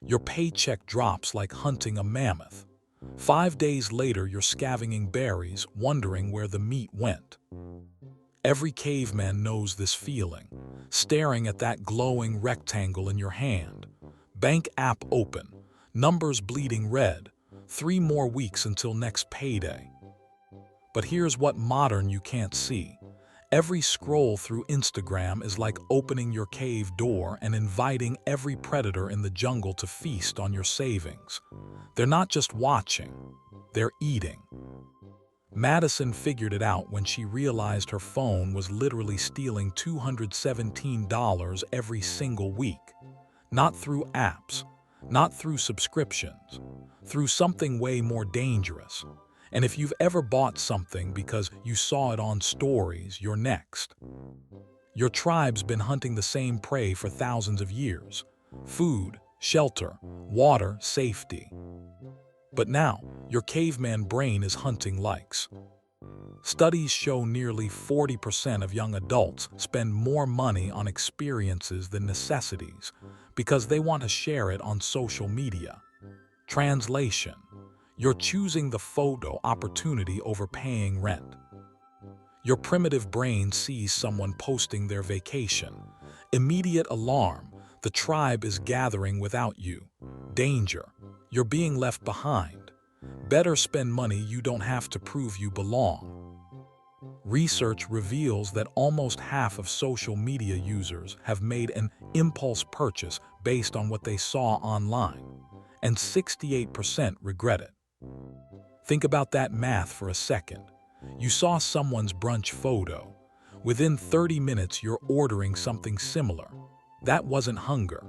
Your paycheck drops like hunting a mammoth. 5 days later, you're scavenging berries, wondering where the meat went. Every caveman knows this feeling, staring at that glowing rectangle in your hand. Bank app open, numbers bleeding red, 3 more weeks until next payday. But here's what modern you can't see. Every scroll through Instagram is like opening your cave door and inviting every predator in the jungle to feast on your savings. They're not just watching, they're eating. Madison figured it out when she realized her phone was literally stealing $217 every single week. Not through apps, not through subscriptions, through something way more dangerous. And if you've ever bought something because you saw it on stories, you're next. Your tribe's been hunting the same prey for thousands of years. Food, shelter, water, safety. But now, your caveman brain is hunting likes. Studies show nearly 40% of young adults spend more money on experiences than necessities because they want to share it on social media. Translation: you're choosing the photo opportunity over paying rent. Your primitive brain sees someone posting their vacation. Immediate alarm: the tribe is gathering without you. Danger: you're being left behind. Better spend money you don't have to prove you belong. Research reveals that almost half of social media users have made an impulse purchase based on what they saw online, and 68% regret it. Think about that math for a second. You saw someone's brunch photo. Within 30 minutes, you're ordering something similar. That wasn't hunger.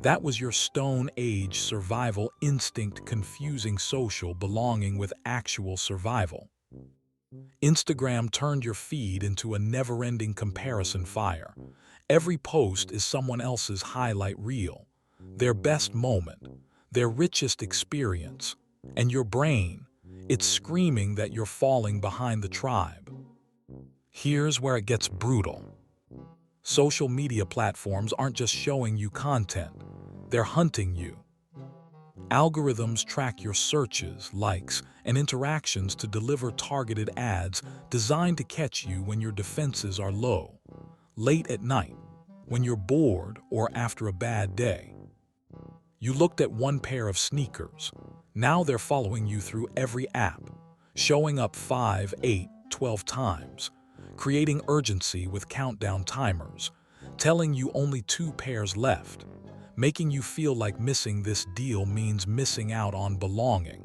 That was your Stone Age survival instinct confusing social belonging with actual survival. Instagram turned your feed into a never-ending comparison fire. Every post is someone else's highlight reel, their best moment, their richest experience. And your brain, it's screaming that you're falling behind the tribe. Here's where it gets brutal. Social media platforms aren't just showing you content, they're hunting you. Algorithms track your searches, likes, and interactions to deliver targeted ads designed to catch you when your defenses are low, late at night, when you're bored, or after a bad day. You looked at one pair of sneakers. Now they're following you through every app, showing up 5, 8, 12 times, creating urgency with countdown timers, telling you only 2 pairs left, making you feel like missing this deal means missing out on belonging.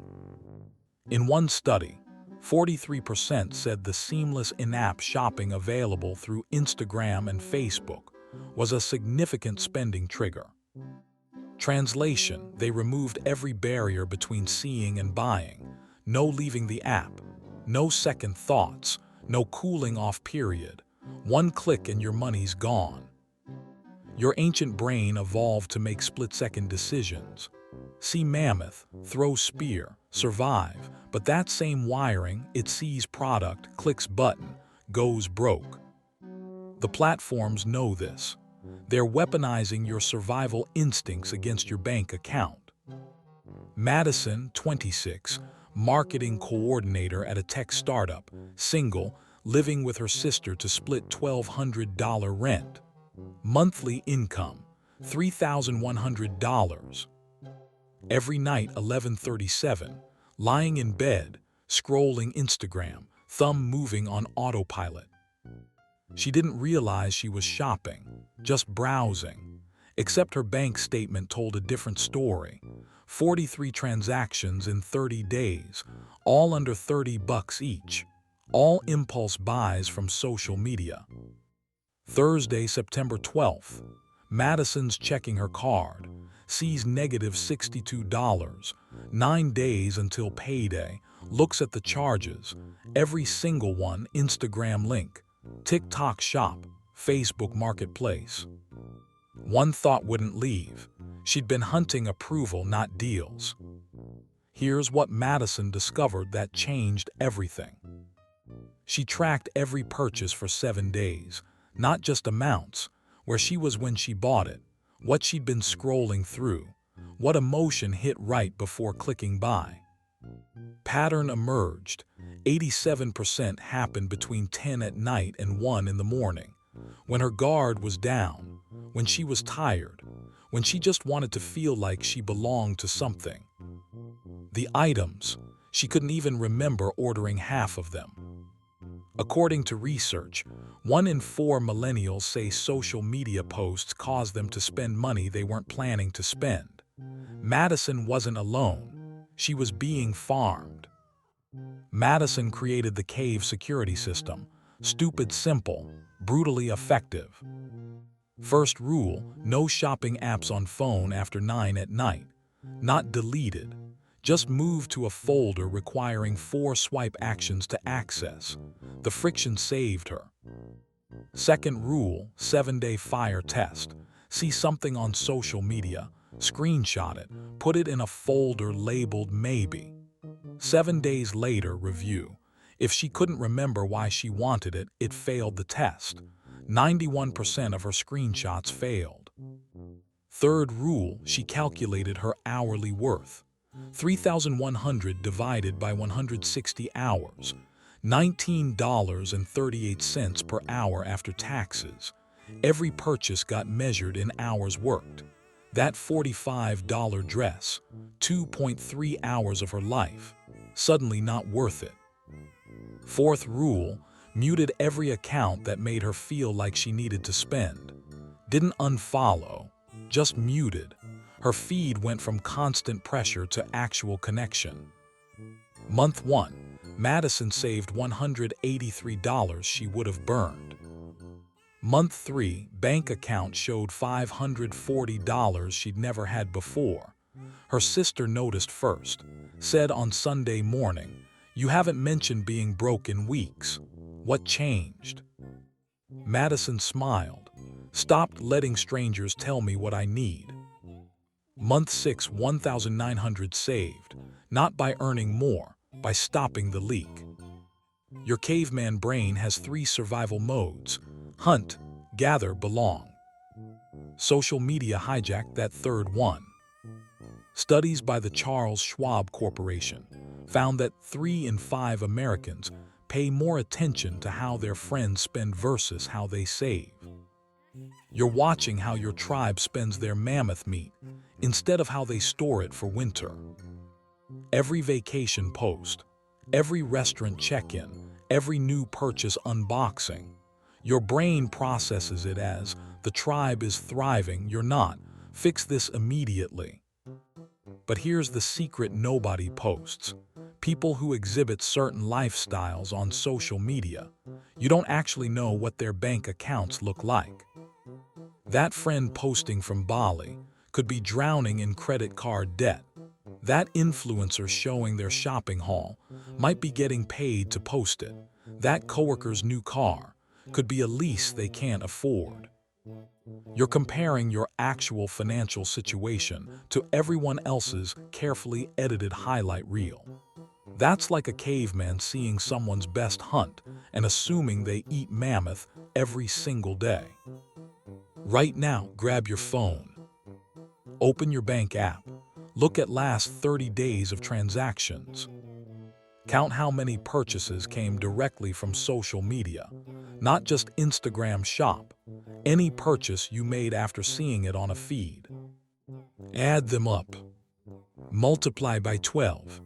In one study, 43% said the seamless in-app shopping available through Instagram and Facebook was a significant spending trigger. Translation: they removed every barrier between seeing and buying. No leaving the app, no second thoughts, no cooling off period. One click and your money's gone. Your ancient brain evolved to make split-second decisions. See mammoth, throw spear, survive, but that same wiring, it sees product, clicks button, goes broke. The platforms know this. They're weaponizing your survival instincts against your bank account. Madison, 26, marketing coordinator at a tech startup, single, living with her sister to split $1,200 rent. Monthly income, $3,100. Every night, 11:37, lying in bed, scrolling Instagram, thumb moving on autopilot. She didn't realize she was shopping, just browsing. Except her bank statement told a different story. 43 transactions in 30 days, all under $30 each. All impulse buys from social media. Thursday, September 12th. Madison's checking her card, sees negative $62, 9 days until payday, looks at the charges, every single one Instagram link, TikTok shop, Facebook marketplace. One thought wouldn't leave. She'd been hunting approval, not deals. Here's what Madison discovered that changed everything. She tracked every purchase for 7 days, not just amounts, where she was when she bought it, what she'd been scrolling through, What emotion hit right before clicking buy? Pattern emerged. 87% happened between 10 at night and 1 in the morning, when her guard was down, when she was tired, when she just wanted to feel like she belonged to something. The items, she couldn't even remember ordering half of them. According to research, 1 in 4 millennials say social media posts cause them to spend money they weren't planning to spend. Madison wasn't alone. She was being farmed. Madison created the cave security system. Stupid simple, brutally effective. First rule, no shopping apps on phone after 9 at night. Not deleted. Just move to a folder requiring 4 swipe actions to access. The friction saved her. Second rule, 7-day fire test. See something on social media, screenshot it, put it in a folder labeled maybe. 7 days later, review. If she couldn't remember why she wanted it, it failed the test. 91% of her screenshots failed. Third rule, she calculated her hourly worth. 3,100 divided by 160 hours. $19.38 per hour after taxes. Every purchase got measured in hours worked. That $45 dress, 2.3 hours of her life, suddenly not worth it. Fourth rule, muted every account that made her feel like she needed to spend. Didn't unfollow, just muted. Her feed went from constant pressure to actual connection. Month 1, Madison saved $183 she would have burned. Month 3, bank account showed $540 she'd never had before. Her sister noticed first, said on Sunday morning, "You haven't mentioned being broke in weeks. What changed?" Madison smiled. "Stopped letting strangers tell me what I need." Month 6, 1,900 saved, not by earning more, by stopping the leak. Your caveman brain has 3 survival modes: hunt, gather, belong. Social media hijacked that third one. Studies by the Charles Schwab Corporation found that 3 in 5 Americans pay more attention to how their friends spend versus how they save. You're watching how your tribe spends their mammoth meat instead of how they store it for winter. Every vacation post, every restaurant check-in, every new purchase unboxing, your brain processes it as, the tribe is thriving, you're not. Fix this immediately. But here's the secret nobody posts. People who exhibit certain lifestyles on social media, you don't actually know what their bank accounts look like. That friend posting from Bali could be drowning in credit card debt. That influencer showing their shopping haul might be getting paid to post it. That coworker's new car could be a lease they can't afford. You're comparing your actual financial situation to everyone else's carefully edited highlight reel. That's like a caveman seeing someone's best hunt and assuming they eat mammoth every single day. Right now, grab your phone. Open your bank app. Look at last 30 days of transactions. Count how many purchases came directly from social media, not just Instagram shop. Any purchase you made after seeing it on a feed. Add them up. Multiply by 12.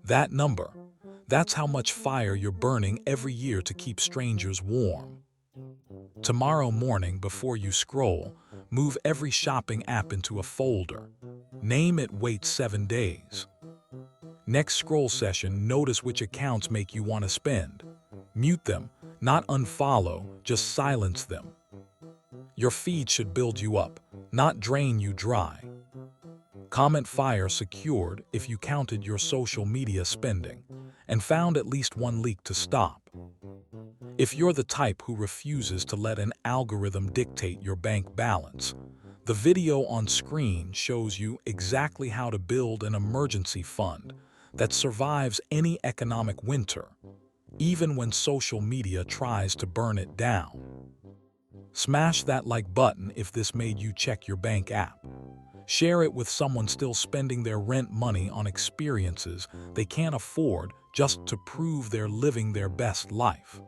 That number, that's how much fire you're burning every year to keep strangers warm. Tomorrow morning, before you scroll, move every shopping app into a folder. Name it, wait 7 days. Next scroll session, notice which accounts make you want to spend. Mute them, not unfollow, just silence them. Your feed should build you up, not drain you dry. Comment fire secured if you counted your social media spending and found at least one leak to stop. If you're the type who refuses to let an algorithm dictate your bank balance, the video on screen shows you exactly how to build an emergency fund that survives any economic winter, even when social media tries to burn it down. Smash that like button if this made you check your bank app. Share it with someone still spending their rent money on experiences they can't afford just to prove they're living their best life.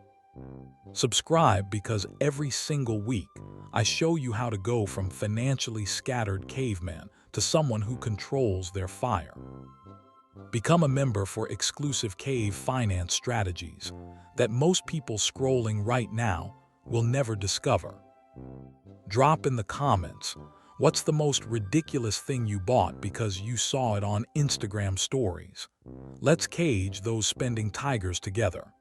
Subscribe because every single week I show you how to go from financially scattered caveman to someone who controls their fire. Become a member for exclusive cave finance strategies that most people scrolling right now will never discover. Drop in the comments, what's the most ridiculous thing you bought because you saw it on Instagram stories? Let's cage those spending tigers together.